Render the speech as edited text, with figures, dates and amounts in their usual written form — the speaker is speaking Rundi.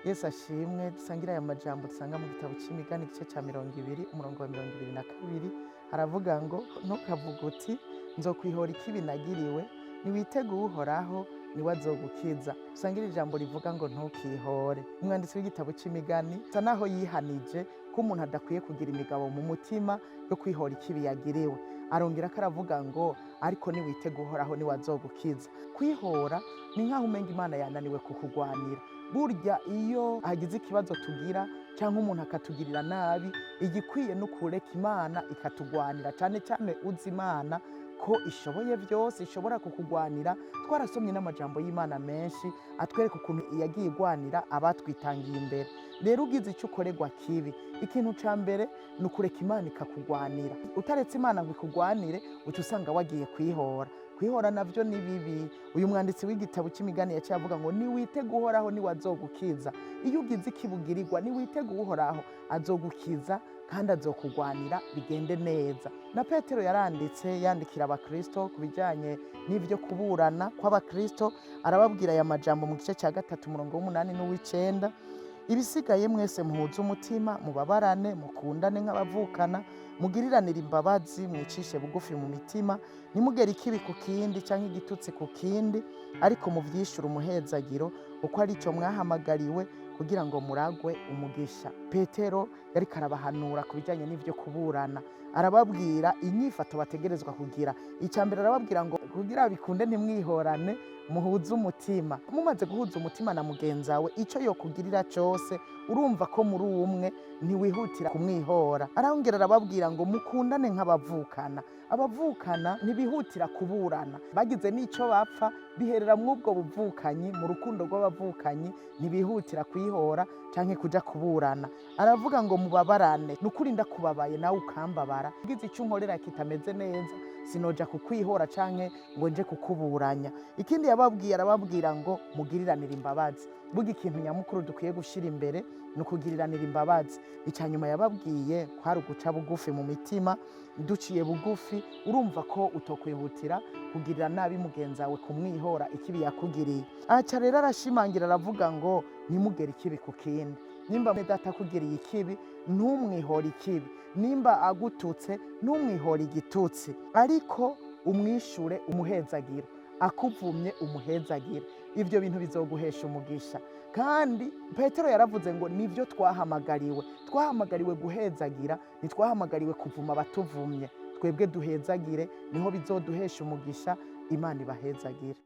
Yesu ashimwe. Dusangira aya majambo dusanga mu gitabo c'Imigani igice ca 20 umurongo wa 22 haravuga ngo ntukavuge uti nzokwihora ikibi nagiriwe, niwitege Uhoraho niwe azogukiza. Dusangira ijambo rivuga ngo ntukihore. Umwanditsi w'igitabo c'Imigani asa naho yihanije ko umuntu adakwiye kugira imigabo mu mutima yo kwihora ikibi yagiriwe. Arongera ko aravuga ngo ariko niwitege Uhoraho niwe azogukiza. Kwihora ni nkaho umenga Imana yananiwe kukugwanira. Burya iyo hagize ikibazo tugira cyangwa umuntu akatugirira nabi, igikwiye no kureka Imana ikatugwanira, cyane cyane uzi Imana ko ishoboye byose, ishobora kukugwanira. Twarasomye n'amajambo y'Imana menshi atwereka ukuntu yagiye igwanira abatwitangiye imbere. Rero ugize icyo ukorerwa kibi, ikintu ca mbere ni ukureka Imana ikakugwanira. Utaretse Imana ngo ikugwanire uca usanga wagiye kwihora. Kwihora navyo ni bibi. Uyu mwanditsi w'igitabo c'Imigani yaciye avuga ngo niwitege Uhoraho niwe azogukiza. Iyo ugize ikibugirirwa niwitege Uhoraho azogukiza kandi azokugwanira bigende neza. Na Petero yaranditse yandikira abakristo ku bijanye n'ivyo kuburana kw'abakristo, arababwira aya majambo mu gice ca 3 umurongo w'8 n'uw'9: ibisigaye mwese muhuze umutima, mubabarane, mukundane nk'abavukana, mugiriranire imbabazi, mwicishe bugufi mu mitima, nimugere ikibi ku kindi canke igitutsi ku kindi, ariko muvyishure umuhezagiro, uko ari cyo mwahamagariwe kugira ngo muragwe umugisha. Petero yariko arabahanura ku bijanye n'ivyo kuburana, arababwira inyifato bategerezwa kugira. Icya mbere arababwira ngo kugira bikunde ntimwihorane, muhuze umutima. Mumaze guhuza umutima na mugenzawe, ico yokugirira cose urumva ko muri umwe, ntiwihutira kumwihora. Arongera arababwira ngo mukundane nk'abavukana. Abavukana ntibihutira kuburana, bagize n'ico bapfa biherera mw'ubwo buvukanyi, mu rukundo rw'abavukanyi, ntibihutira kwihora canke kuja kuburana. Aravuga ngo mubabarane, nukuri ndakubabaye nawe ukambabara, ugize ico unkorera kitameze neza sinoja kukwihora canke ngo nje kukuburanya. Ikindi yababwiye, arababwira ngo mugiriranire imbabazi. Burya ikintu nyamukuru dukwiye gushira imbere ni ukugiriranira imbabazi. Icanyuma yababwiye kwari uguca bugufi mu mitima. Duciye bugufi urumva ko utokwihutira kugirira nabi mugenzawe, kumwihora ikibi yakugiriye. Aca rero arashimangira aravuga ngo nimugere ikibi ku kindi. Nimba data akugiriye ikibi ntumwihore ikibi, nimba agututse ntumwihore igitutsi, ariko umwishure umuhezagiro, akuvumye umuhezagiro. Ivyo bintu bizoguhesha umugisha. Kandi Petero yaravuze ngo nivyo twahamagariwe guhezagira, ntitwahamagariwe kuvuma abatuvumye. Twebwe duhezagire, niho bizoduhesha umugisha. Imana ibahezagire.